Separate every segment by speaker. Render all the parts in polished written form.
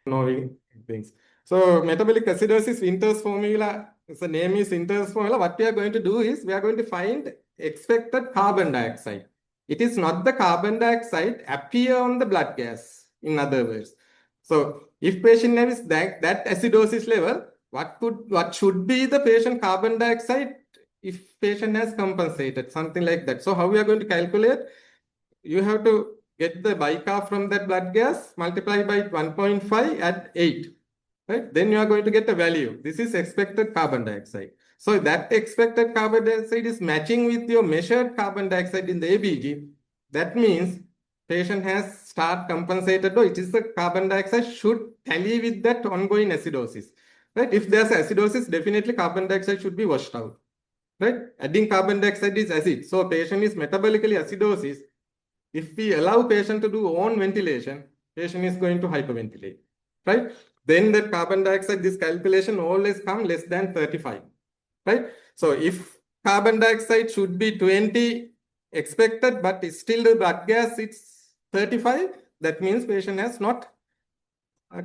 Speaker 1: knowing things. So metabolic acidosis Winter's formula, the name is Winter's formula. What we are going to do is we are going to find expected carbon dioxide. It is not the carbon dioxide appear on the blood gas, in other words. So if patient has that acidosis level, what should be the patient carbon dioxide if patient has compensated, something like that. So how we are going to calculate? You have to get the bicarb from that blood gas, multiply by 1.5 at 8. Right? Then you are going to get a value. This is expected carbon dioxide. So that expected carbon dioxide is matching with your measured carbon dioxide in the ABG. That means patient has start compensated, or it is the carbon dioxide should tally with that ongoing acidosis. Right? If there's acidosis, definitely carbon dioxide should be washed out. Right? Adding carbon dioxide is acid. So patient is metabolically acidosis. If we allow patient to do own ventilation, patient is going to hyperventilate. Right? Then the carbon dioxide, this calculation always come less than 35, right? So if carbon dioxide should be 20 expected, but still the blood gas it's 35, that means patient has not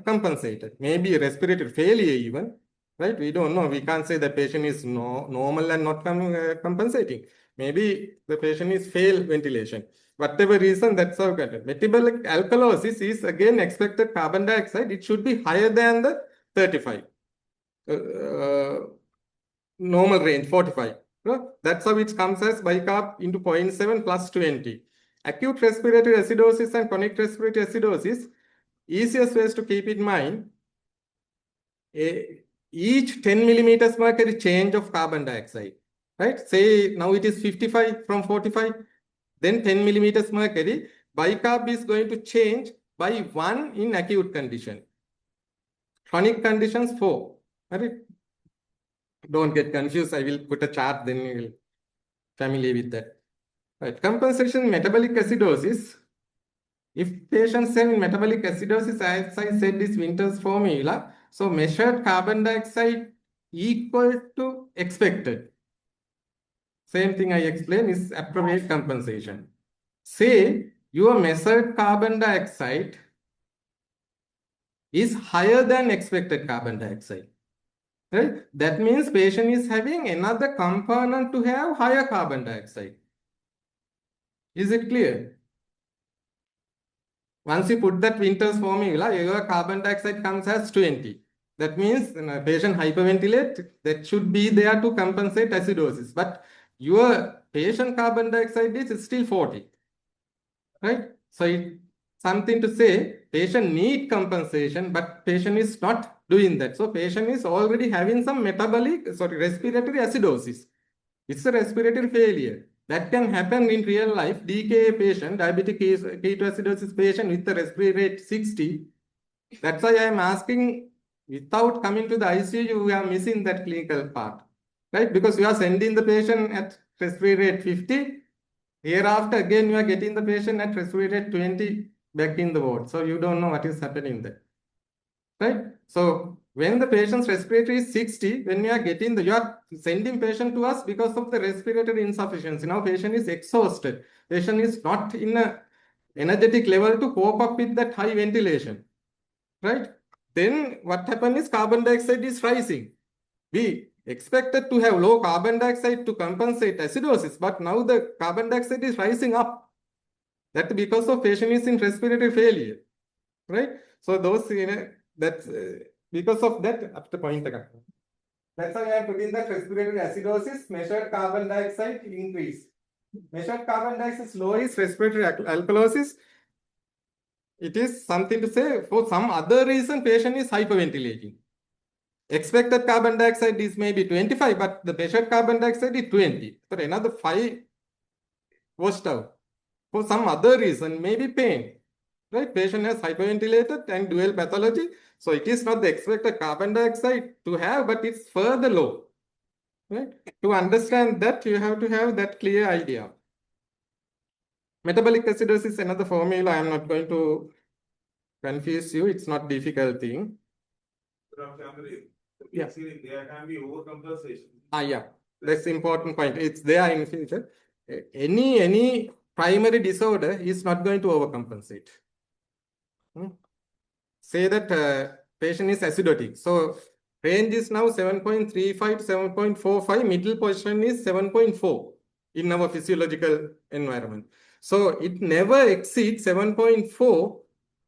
Speaker 1: compensated. Maybe respiratory failure even, right? We don't know. We can't say the patient is normal and not compensating. Maybe the patient is failed ventilation. Whatever reason, that's how get. Metabolic alkalosis is again expected carbon dioxide. It should be higher than the 35. Normal range, 45. That's how it comes as bicarb into 0.7 plus 20. Acute respiratory acidosis and chronic respiratory acidosis, easiest ways to keep in mind, each 10 millimeters mercury change of carbon dioxide, right? Say now it is 55 from 45, then 10 millimeters mercury, bicarb is going to change by 1 in acute condition. Chronic conditions 4, right? Don't get confused. I will put a chart, then you will familiar with that. Right. Compensation metabolic acidosis. If patients have metabolic acidosis, as I said, is Winter's formula. So measured carbon dioxide equal to expected. Same thing I explained is appropriate compensation. Say your measured carbon dioxide is higher than expected carbon dioxide. Right? That means patient is having another component to have higher carbon dioxide. Is it clear? Once you put that Winter's formula, your carbon dioxide comes as 20. That means patient hyperventilate, that should be there to compensate acidosis. But your patient carbon dioxide is still 40. Right? So it's something to say, patient need compensation, but patient is not doing that. So patient is already having some respiratory acidosis. It's a respiratory failure. That can happen in real life. DKA patient, diabetic ketoacidosis patient with the respiratory rate 60. That's why I am asking, without coming to the ICU, we are missing that clinical part, right? Because we are sending the patient at respiratory rate 50. Hereafter, again, you are getting the patient at respiratory rate 20 back in the ward. So you don't know what is happening there, right? So when the patient's respiratory is 60, when you are getting you are sending patient to us because of the respiratory insufficiency. Now patient is exhausted. Patient is not in a energetic level to cope up with that high ventilation, right? Then what happens is carbon dioxide is rising. We expected to have low carbon dioxide to compensate acidosis, but now the carbon dioxide is rising up. That's because of patient is in respiratory failure, right? So those, that's because of that, up to point. That's why I am putting that respiratory acidosis, measured carbon dioxide increase. Measured carbon dioxide low is respiratory alkalosis. It is something to say for some other reason patient is hyperventilating. Expected carbon dioxide is maybe 25, but the measured carbon dioxide is 20. So another 5 washed out. For some other reason, maybe pain. Right? Patient has hyperventilated and dual pathology. So it is not the expected carbon dioxide to have, but it's further low. Right? To understand that, you have to have that clear idea. Metabolic acidosis is another formula. I am not going to confuse you. It's not difficult thing. Yeah.
Speaker 2: There can be overcompensation.
Speaker 1: Yeah. That's the important point. It's there in future. Any primary disorder is not going to overcompensate. say that patient is acidotic. So range is now 7.35 to 7.45. Middle position is 7.4 in our physiological environment. So it never exceeds 7.4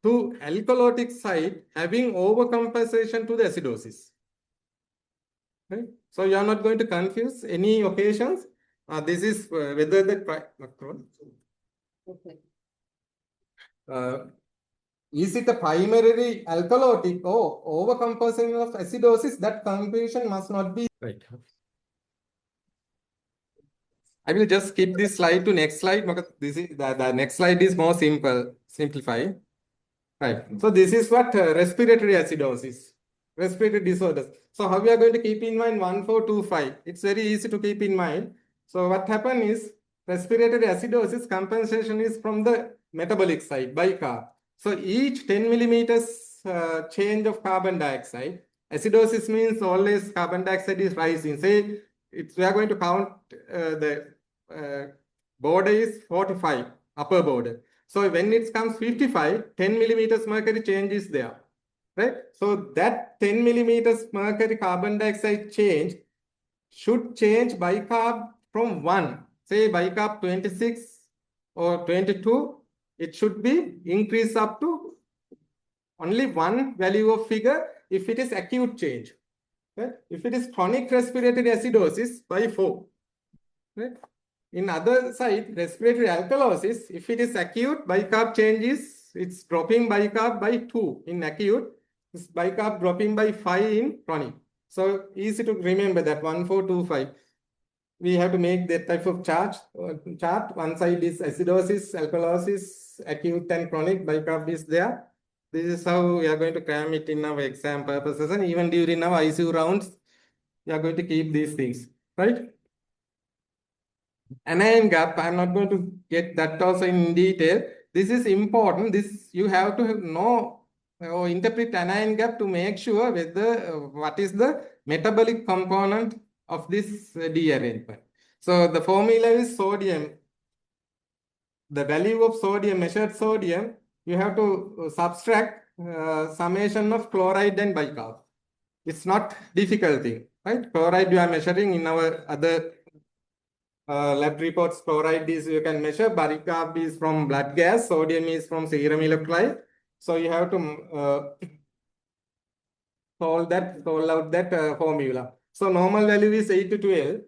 Speaker 1: to alkalotic side having overcompensation to the acidosis. Right? So you are not going to confuse any occasions. This is whether the
Speaker 3: Okay.
Speaker 1: is it a primarily alkalotic or overcompensation of acidosis? That confusion must not be right. I will just skip this slide to next slide because this is the next slide is more simplified. Right. So this is what respiratory acidosis, respiratory disorders. So how we are going to keep in mind 1425? It's very easy to keep in mind. So what happens is respiratory acidosis compensation is from the metabolic side, bicarb. So each 10 millimeters change of carbon dioxide, acidosis means always carbon dioxide is rising. Say we are going to count the border is 45, upper border. So when it comes 55, 10 millimeters mercury change is there, right? So that 10 millimeters mercury carbon dioxide change should change bicarb from 1, say bicarb 26 or 22, it should be increased up to only one value of figure if it is acute change, right? If it is chronic respiratory acidosis, by 4, right? In other side, respiratory alkalosis, if it is acute, bicarb changes, it's dropping bicarb by 2 in acute, it's bicarb dropping by 5 in chronic. So easy to remember that 1425. We have to make that type of chart. One side is acidosis, alkalosis, acute and chronic, bicarb is there. This is how we are going to cram it in our exam purposes, and even during our ICU rounds, we are going to keep these things, right? Anion gap, I'm not going to get that also in detail. This is important. This you have to know or interpret anion gap to make sure whether what is the metabolic component of this dearrangement. So the formula is sodium. The value of sodium, measured sodium, you have to subtract summation of chloride and bicarb. It's not difficult thing, right? Chloride you are measuring in our other lab reports. Chloride is you can measure, bicarb is from blood gas, sodium is from serum electrolyte. So you have to solve out that formula. So normal value is 8 to 12.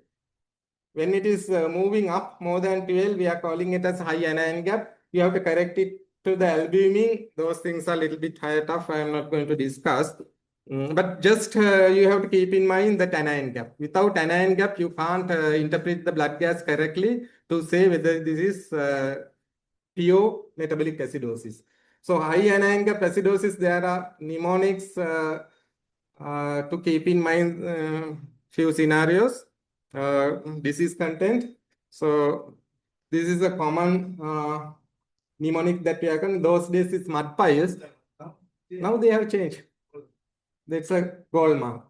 Speaker 1: When it is moving up more than 12, we are calling it as high anion gap. You have to correct it to the albumin. Those things are a little bit tough. I am not going to discuss. But just you have to keep in mind that anion gap. Without anion gap, you can't interpret the blood gas correctly to say whether this is pure metabolic acidosis. So high anion gap acidosis, there are mnemonics to keep in mind few scenarios. Disease content. So this is a common mnemonic that we have done. Those days it's mud piles. Now they have changed. That's a gold mark,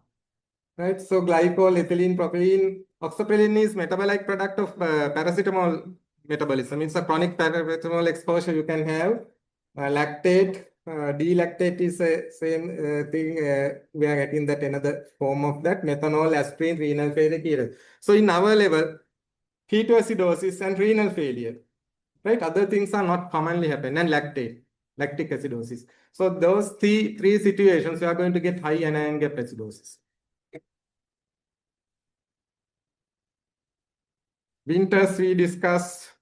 Speaker 1: right? So glycol, ethylene, propylene, oxapelin is metabolite product of paracetamol metabolism. It's a chronic paracetamol exposure you can have. Lactate, D-lactate is a same thing. We are getting that another form of that. Methanol, aspirin, renal failure, ketosis. So in our level, ketoacidosis and renal failure, right? Other things are not commonly happen, and lactate, lactic acidosis. So those three situations, you are going to get high anion gap acidosis. Winters, we discussed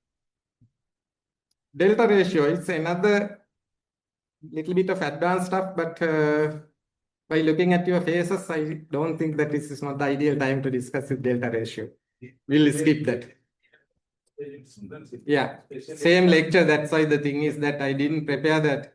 Speaker 1: delta ratio. It's another little bit of advanced stuff, but by looking at your faces, I don't think that this is not the ideal time to discuss the delta ratio. We'll skip that. Yeah, same lecture. That's why the thing is that I didn't prepare that.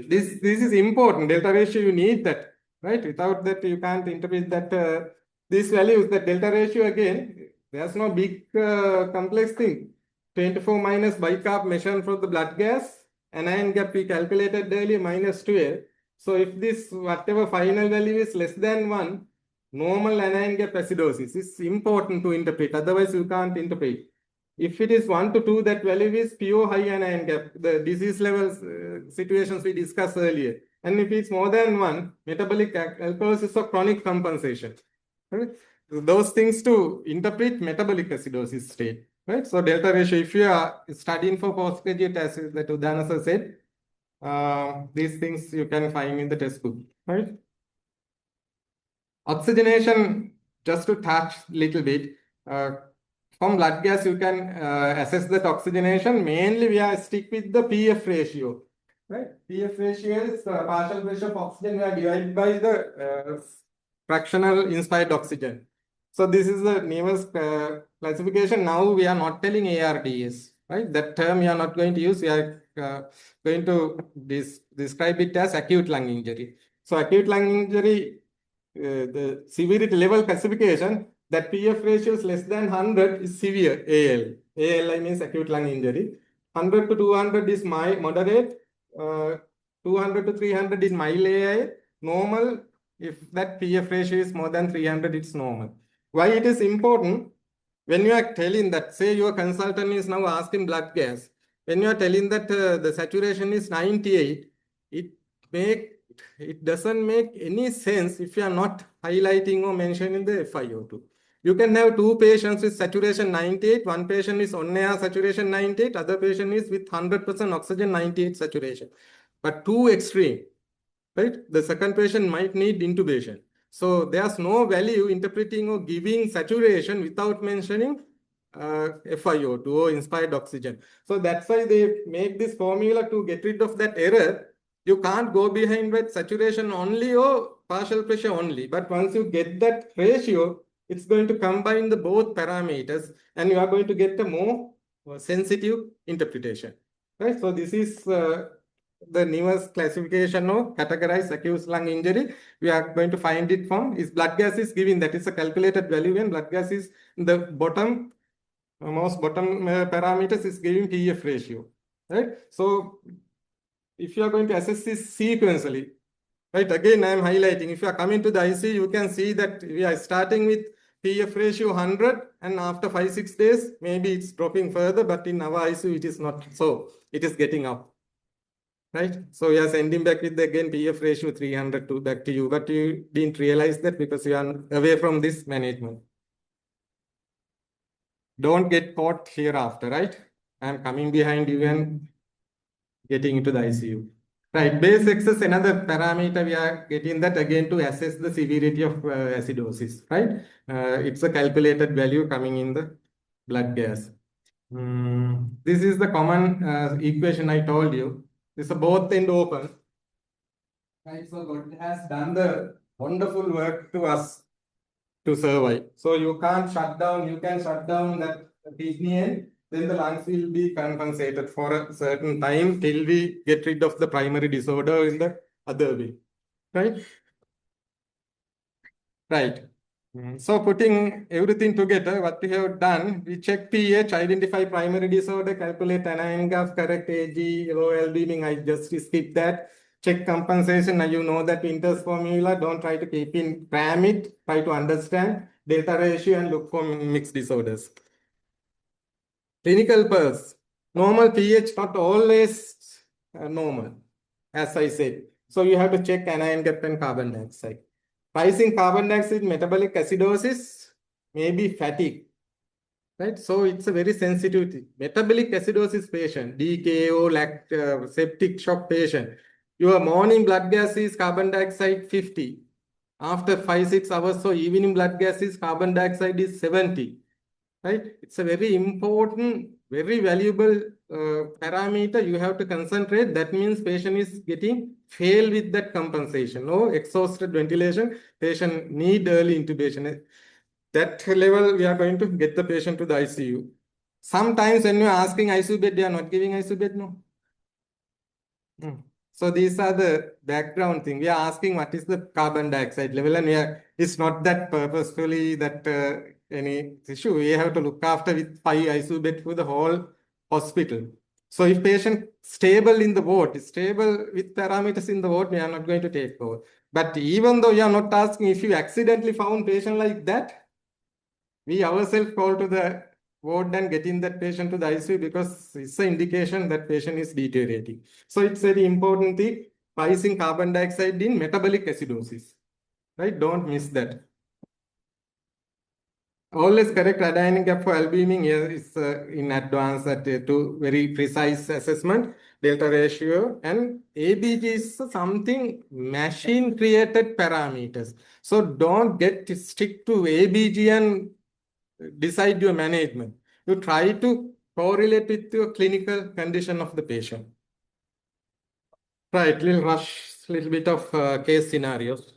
Speaker 1: This is important. Delta ratio, you need that, right? Without that, you can't interpret that these values. That delta ratio again, there's no big complex thing. 24 minus bicarb measured from the blood gas, anion gap we calculated earlier minus 12. So if this whatever final value is less than 1, normal anion gap acidosis is important to interpret. Otherwise, you can't interpret. If it is 1 to 2, that value is pure high anion gap, the disease levels situations we discussed earlier. And if it's more than 1, metabolic alkalosis or chronic compensation. Right? Those things to interpret metabolic acidosis state. Right? So delta ratio, if you are studying for postgraduate, as that Udanasa said, these things you can find in the textbook. Right? Oxygenation, just to touch little bit, from blood gas you can assess that oxygenation. Mainly we are stick with the PF ratio, right? PF ratio is partial pressure of oxygen we are divided by the fractional inspired oxygen. So this is the newest classification. Now we are not telling ARDS, right? That term we are not going to use. We are going to describe it as acute lung injury. So acute lung injury, the severity level classification, that PF ratio is less than 100 is severe AL. ALI means acute lung injury. 100 to 200 is moderate. 200 to 300 is mild AI. Normal, if that PF ratio is more than 300, it's normal. Why it is important? When you are telling that, say your consultant is now asking blood gas, when you are telling that the saturation is 98, it doesn't make any sense if you are not highlighting or mentioning the FiO2. You can have 2 patients with saturation 98, one patient is on air saturation 98, other patient is with 100% oxygen 98 saturation. But too extreme, right? The second patient might need intubation. So there's no value interpreting or giving saturation without mentioning FiO2 or inspired oxygen. So that's why they make this formula to get rid of that error. You can't go behind with saturation only or partial pressure only. But once you get that ratio, it's going to combine the both parameters and you are going to get a more sensitive interpretation. Right? So this is the newest classification of categorized acute lung injury. We are going to find it from is blood gas is given, that is a calculated value when blood gas is the bottom, most bottom parameters is giving PF ratio, right? So if you are going to assess this sequentially, right, again I am highlighting, if you are coming to the ICU, you can see that we are starting with PF ratio 100 and after 5-6 days, maybe it's dropping further, but in our ICU, it is not so, it is getting up. Right? So we are sending back with again PF ratio 300 to back to you, but you didn't realize that because you are away from this management. Don't get caught hereafter, right? I'm coming behind you and getting into the ICU. Right, base excess, another parameter we are getting that again to assess the severity of acidosis, right? It's a calculated value coming in the blood gas. This is the common equation I told you. This is both end open. Right, so God has done the wonderful work to us to survive. So you can't shut down, you can shut down that kidney end, then the lungs will be compensated for a certain time till we get rid of the primary disorder in the other way. Right? Right. So putting everything together, what we have done, we check pH, identify primary disorder, calculate anion gap, correct AG, low L beaming. I just skip that. Check compensation. Now you know that Winter's formula. Don't try to keep in, cram it. Try to understand delta ratio and look for mixed disorders. Clinical pulse. Normal pH not always normal, as I said. So you have to check anion gap and carbon dioxide. Rising carbon dioxide, metabolic acidosis, maybe fatigue, right? So it's a very sensitive metabolic acidosis patient, DKO, septic shock patient. Your morning blood gas is carbon dioxide 50. After 5-6 hours, so evening blood gas is carbon dioxide is 70, right? It's a very important, very valuable parameter you have to concentrate. That means patient is getting fail with that compensation. No exhausted ventilation, patient need early intubation. That level, we are going to get the patient to the ICU. Sometimes when you are asking ICU bed, they are not giving ICU bed, no. So these are the background thing. We are asking what is the carbon dioxide level, and it's not that purposefully that any issue. We have to look after with 5 ICU bed for the whole hospital. So if patient stable in the ward, stable with parameters in the ward, we are not going to take over. But even though you are not asking, if you accidentally found patient like that, we ourselves call to the ward and getting that patient to the ICU because it's an indication that patient is deteriorating. So it's very important thing, pricing carbon dioxide in metabolic acidosis, right? Don't miss that. Always correct adenine gap for albumin here is in advance that to very precise assessment, delta ratio, and ABG is something machine created parameters. So don't get stick to ABG and decide your management. You try to correlate with your clinical condition of the patient. Right, little rush, little bit of case scenarios.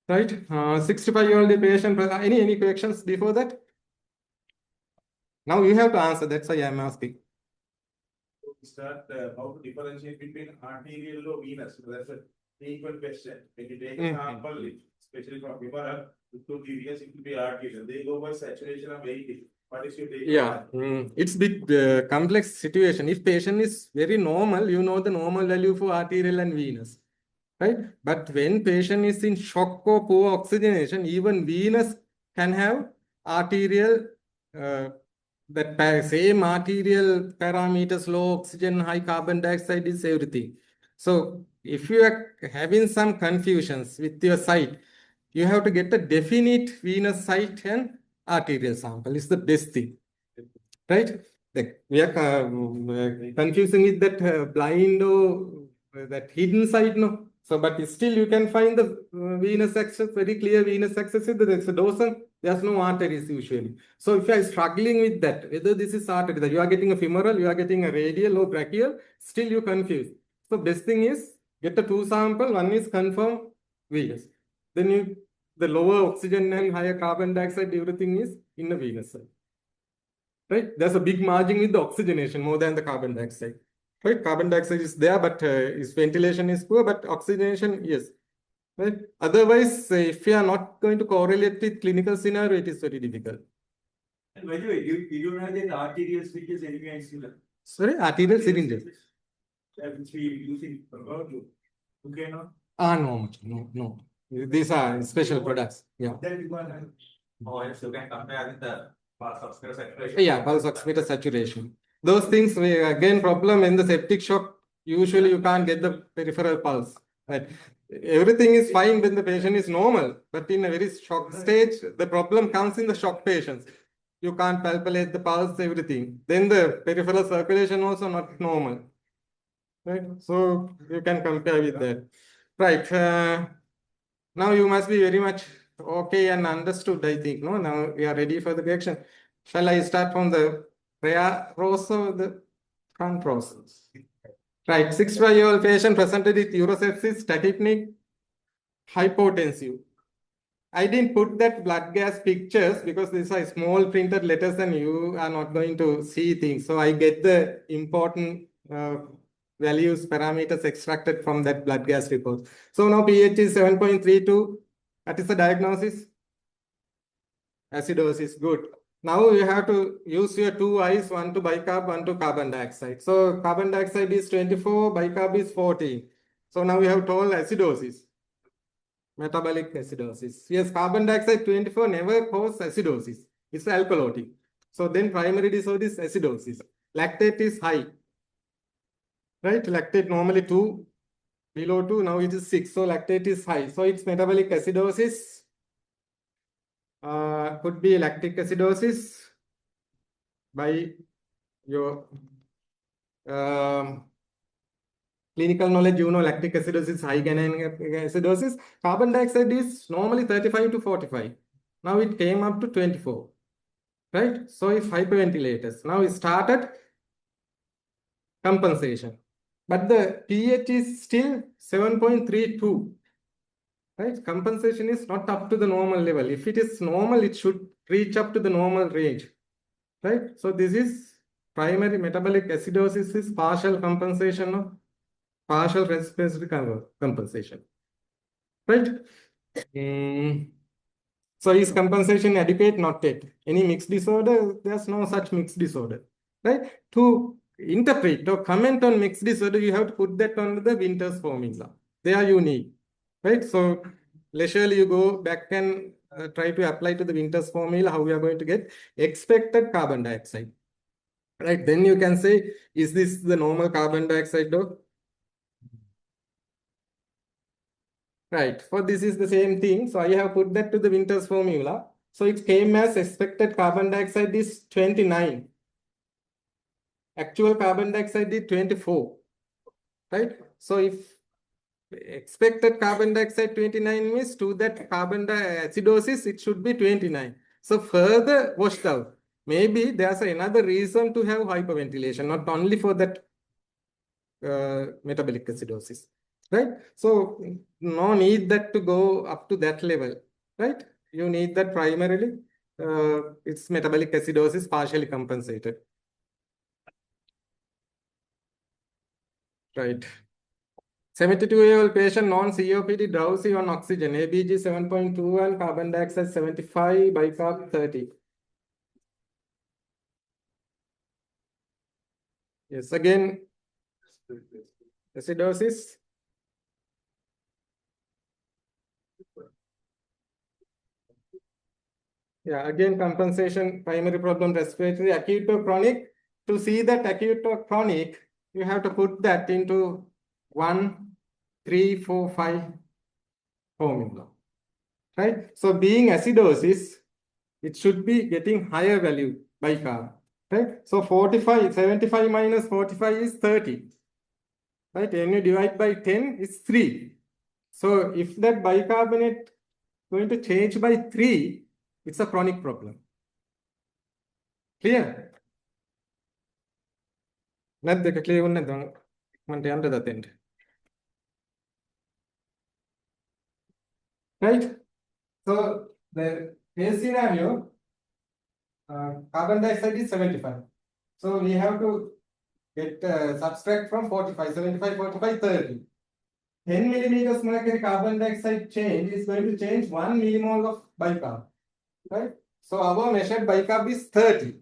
Speaker 1: Right, 65-year-old patient, any questions before that? Now you have to answer, that's why I'm asking.
Speaker 2: We start how to differentiate between arterial or venous. So that's a frequent question. When you take a sample, especially from femoral, it could be venous, it could be arterial. They go by saturation of 80. What is your take?
Speaker 1: Yeah, it's bit complex situation. If patient is very normal, you know the normal value for arterial and venous, right? But when patient is in shock or poor oxygenation, even venous can have arterial, same arterial parameters, low oxygen, high carbon dioxide is everything. So if you are having some confusions with your site, you have to get a definite venous site and arterial sample. It's the best thing, right? Like we are confusing with that blind or that hidden site, no. So, but still you can find the venous axis, very clear venous axis. There's a dorsum, there's no arteries usually. So if you are struggling with that, whether this is artery, that you are getting a femoral, you are getting a radial or brachial, still you confuse. So best thing is get the two sample, one is confirmed venous. Then you, the lower oxygen and higher carbon dioxide, everything is in the venous side. Right? There's a big margin with the oxygenation more than the carbon dioxide. Right? Carbon dioxide is there, but its ventilation is poor, but oxygenation, yes. Right? Otherwise, if you are not going to correlate with clinical scenario, it is very difficult.
Speaker 4: And by the way, you don't have the arterial switches anyway,
Speaker 1: Sorry, arterial syringes.
Speaker 4: which we using about you. You cannot.
Speaker 1: No. These are special products. Yeah.
Speaker 4: Then you can.
Speaker 2: Oh, yes, you can compare with the pulse oximeter saturation.
Speaker 1: Yeah, pulse oximeter saturation. Those things, we again problem in the septic shock. Usually you can't get the peripheral pulse. Right? Everything is fine when the patient is normal, but in a very shock stage, the problem comes in the shock patients. You can't palpate the pulse, everything. Then the peripheral circulation also not normal. Right? So you can compare with that. Right. Now you must be very much okay and understood, I think. No, now we are ready for the reaction. Shall I start from the prayer rows or the front rows? Right, 65-year-old patient presented with urosepsis, tachypneic, hypotensive. I didn't put that blood gas pictures because these are small printed letters and you are not going to see things. So I get the important values, parameters extracted from that blood gas report. So now pH is 7.32. That is the diagnosis. Acidosis, good. Now you have to use your two eyes, one to bicarb, one to carbon dioxide. So carbon dioxide is 24, bicarb is 14. So now we have total acidosis. Metabolic acidosis. Yes, carbon dioxide 24 never causes acidosis. It's alkalotic. So then primary disorder is acidosis. Lactate is high. Right? Lactate normally 2, below 2, now it is 6. So lactate is high. So it's metabolic acidosis. Could be lactic acidosis by your clinical knowledge, you know lactic acidosis, high anionic acidosis. Carbon dioxide is normally 35 to 45. Now it came up to 24. Right? So it's hyperventilators. Now it started compensation. But the pH is still 7.32. Right? Compensation is not up to the normal level. If it is normal, it should reach up to the normal range. Right? So this is primary metabolic acidosis is partial compensation of partial respiratory compensation. Right? So is compensation adequate? Not yet. Any mixed disorder? There's no such mixed disorder. Right? To interpret or comment on mixed disorder, you have to put that on the Winter's formula. They are unique. Right? So leisurely you go back and try to apply to the Winter's formula how we are going to get expected carbon dioxide. Right, then you can say, is this the normal carbon dioxide dose? Right, for this is the same thing. So I have put that to the Winter's formula. So it came as expected carbon dioxide is 29. Actual carbon dioxide is 24. Right? So if expected carbon dioxide 29 means to that carbon acidosis, it should be 29. So further washed out. Maybe there's another reason to have hyperventilation, not only for that metabolic acidosis, right? So no need that to go up to that level, right? You need that primarily, it's metabolic acidosis partially compensated. Right. 72-year-old patient, non-COPD, drowsy on oxygen, ABG 7.21, carbon dioxide 75, bicarb 30. Yes, again, acidosis. Yeah, again, compensation, primary problem, respiratory, acute or chronic. To see that acute or chronic, you have to put that into 1, 3, 4, 5 formula, right? So being acidosis, it should be getting higher value bicarb, right? So 45, 75 minus 45 is 30, right? When you divide by 10, it's 3. So if that bicarbonate going to change by 3, it's a chronic problem. Clear? නැද්ද clear වුනේ නැද්ද මන්ට යන්න දතෙන්ට right? So the case scenario, carbon dioxide is 75. So we have to get subtract from 45, 75, 45, 30. 10 millimeters mercury carbon dioxide change is going to change 1 millimole of bicarb, right? So our measured bicarb is 30.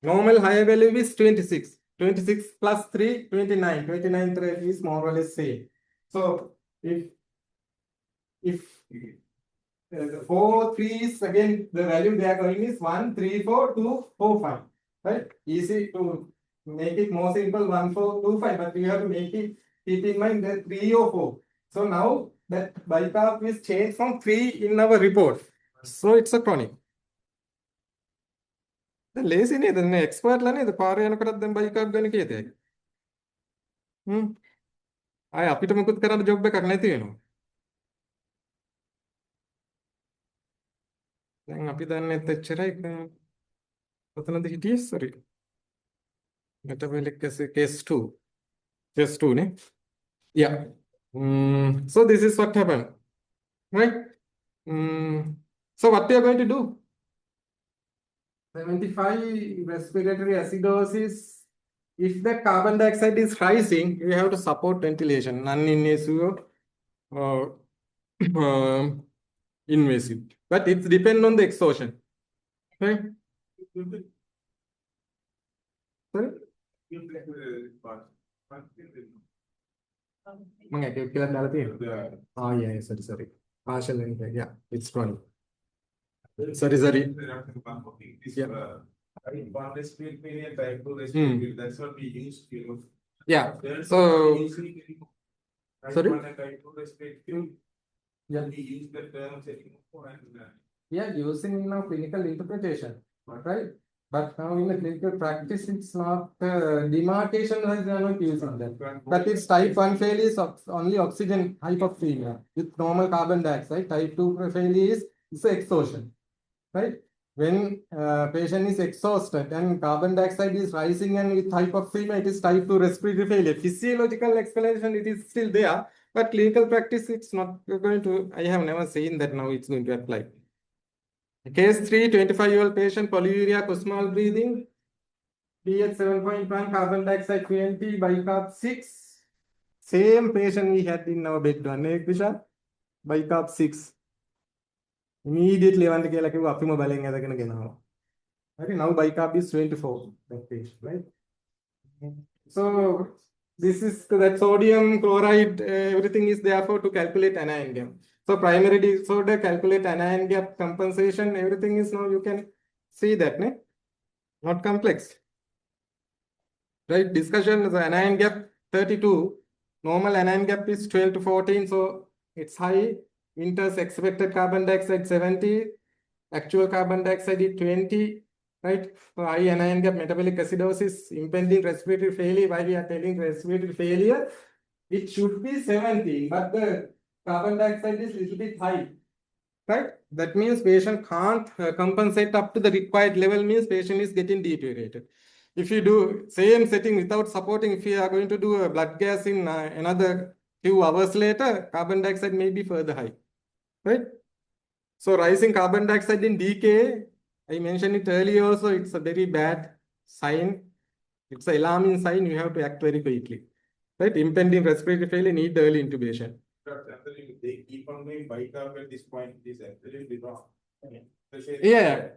Speaker 1: Normal higher value is 26. 26 plus 3, 29. 29 30 is more or less same. So if the 4, 3 is again the value they are going is 1, 3, 4, 2, 4, 5. Right? Easy to make it more simple 1, 4, 2, 5, but you have to make it keep in mind that 3 or 4. So now that bicarb is changed from 3 in our report. So it's a chronic. දැන් ලේසි නේද නේ එක්ස්පර්ට්ලා නේද පාර යනකොටත් දැන් බයිකාබ් ගන්න කීයද ආය අපිට මොකුත් කරන්න ජොබ් එකක් නැති වෙනවා දැන් අපි දන්නෙත් එච්චරයි කොතනද හිටියේ sorry metabolic case 2 case 2 නේ yeah so this is what happened right so what we are going to do 75 respiratory acidosis. If the carbon dioxide is rising, you have to support ventilation, non-invasive or invasive. But it depends on the exhaustion. Right? Sorry? Yeah, sorry. Partial, yeah, it's chronic. Sorry. Yeah.
Speaker 2: One respiratory failure, type 2 respiratory failure, that's what we use.
Speaker 1: Yeah. So, sorry?
Speaker 2: Type 2 respiratory.
Speaker 1: Yeah.
Speaker 2: We use the term and
Speaker 1: yeah, using in our clinical interpretation, right? But now in the clinical practice, it's not demarcation wise, they are not using that. But it's type 1 failure is only oxygen hypoxemia with normal carbon dioxide. Type 2 failure is exhaustion. Right? When patient is exhausted and carbon dioxide is rising and with hypoxemia, it is type 2 respiratory failure. Physiological explanation, it is still there, but clinical practice, it's not going to, I have never seen that now it's going to apply. Case 3, 25-year-old patient, polyuria, Kussmaul breathing, pH 7.1, carbon dioxide 20, bicarb 6. Same patient we had in our bed one, bicarb 6. Immediately want to get like අපිම බලෙන් ඇදගෙන ගෙනාවා. Okay, now bicarb is 24 that patient, right? So this is that sodium chloride, everything is there for to calculate anion. So primary disorder, calculate anion gap compensation, everything is now you can see that, ne? Not complex. Right, discussion is anion gap 32. Normal anion gap is 12 to 14, so it's high. Winter's expected carbon dioxide 70, actual carbon dioxide is 20, right? So high anion gap, metabolic acidosis, impending respiratory failure. Why we are telling respiratory failure? It should be 17, but the carbon dioxide is little bit high, right? That means patient can't compensate up to the required level, means patient is getting deteriorated. If you do same setting without supporting, if you are going to do a blood gas in another few hours later, carbon dioxide may be further high, right? So rising carbon dioxide in decay, I mentioned it earlier also, it's a very bad sign. It's an alarming sign, you have to act very quickly, right? Impending respiratory failure, need early intubation.
Speaker 2: They keep on going bike up at this point. It is absolutely wrong. They say
Speaker 1: Yeah.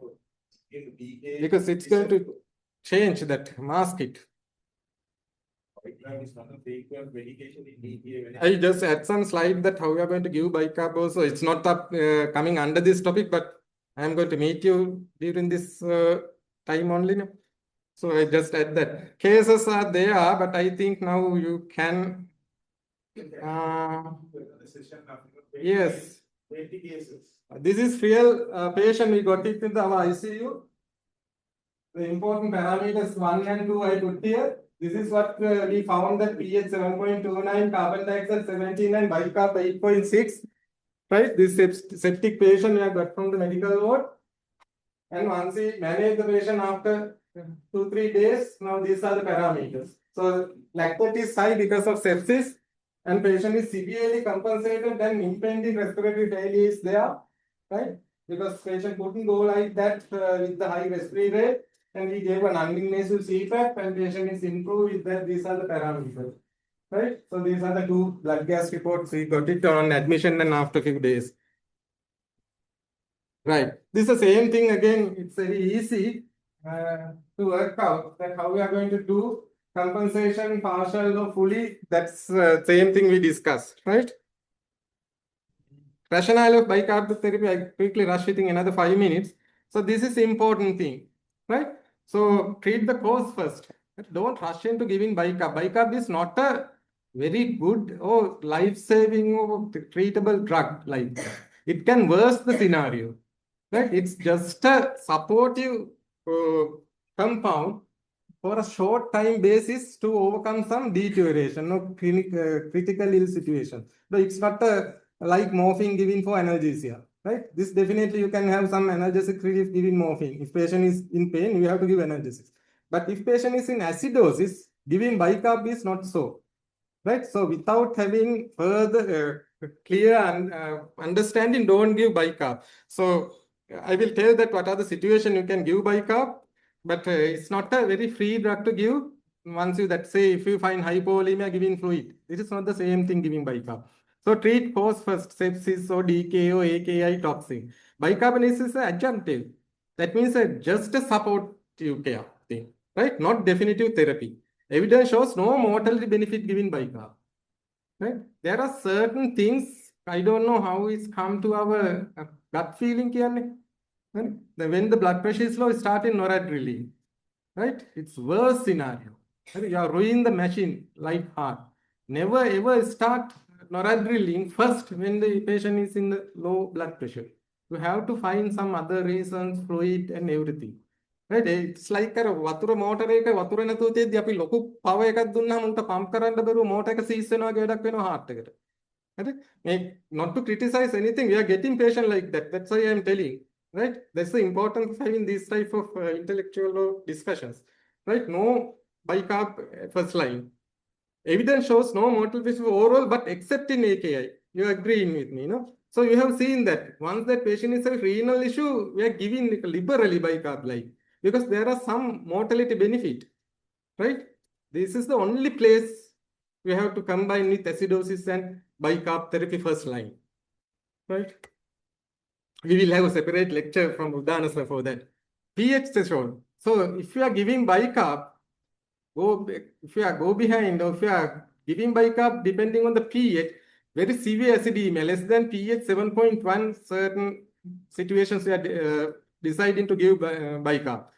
Speaker 2: in DA,
Speaker 1: Because it's going to change that, mask it.
Speaker 2: bike up is not a frequent medication in DA.
Speaker 1: I just add some slide that how we are going to give bicarb also. It's not up coming under this topic, but I am going to meet you during this time only. No? So I just add that. Cases are there, but I think now you can. Yes.
Speaker 2: 20 cases.
Speaker 1: This is real patient. We got it in our ICU. The important parameters 1 and 2 I put here. This is what we found that pH 7.29, carbon dioxide 17 and bicarb 8.6. Right? This septic patient we have got from the medical ward. And once we manage the patient after 2-3 days, now these are the parameters. So lactate is high because of sepsis and patient is severely compensated, then impending respiratory failure is there, right? Because patient couldn't go like that with the high respiratory rate, and we gave an uninvasive CPAP and patient is improved with that. These are the parameters, right? So these are the 2 blood gas reports. We got it on admission and after few days. Right. This is the same thing again. It's very easy to work out that how we are going to do compensation, partial or fully. That's same thing we discussed, right? Rationale of bicarb therapy, I quickly rush within another 5 minutes. So this is important thing, right? So treat the cause first. Don't rush into giving bicarb. Bicarb is not a very good or life-saving or treatable drug like that. It can worsen the scenario, right? It's just a supportive compound for a short time basis to overcome some deterioration or critical ill situation. But it's not like morphine given for analgesia, right? This definitely you can have some analgesic relief giving morphine. If patient is in pain, you have to give analgesics. But if patient is in acidosis, giving bicarb is not so, right? So without having further clear understanding, don't give bicarb. So I will tell that what are the situation you can give bicarb, but it's not a very free drug to give. Once you that say if you find hypovolemia, giving fluid. It is not the same thing giving bicarb. So treat cause first, sepsis or DK or AKI toxin. Bicarbonate is adjunctive. That means just a supportive care thing, right? Not definitive therapy. Evidence shows no mortality benefit given bicarb. Right? There are certain things, I don't know how it's come to our gut feeling here. When the blood pressure is low, start in noradrenaline. Right? It's worst scenario. Right? You are ruining the machine like heart. Never ever start noradrenaline first when the patient is in the low blood pressure. You have to find some other reasons, fluid and everything. Right? It's like a වතුර මෝටර එක වතුර නැතුව තියෙද්දි අපි ලොකු power එකක් දුන්නාම උන්ට පම්ප් කරන්න බැරුව මෝටර එක සීස් වෙනවා වගේ වැඩක් වෙනවා heart එකට. හරි? Not to criticize anything, we are getting patient like that. That's why I am telling. Right? That's the importance of having this type of intellectual discussions. Right? No bicarb first line. Evidence shows no mortal benefit overall, but except in AKI. You are agreeing with me, no? So you have seen that once that patient is a renal issue, we are giving liberally bicarb like, because there are some mortality benefit, right? This is the only place we have to combine with acidosis and bicarb therapy first line, right? We will have a separate lecture from Udanasa for that. pH threshold. So if you are giving bicarb, if you are go behind or if you are giving bicarb depending on the pH, very severe acidemia, less than pH 7.1, certain situations we are deciding to give bicarb.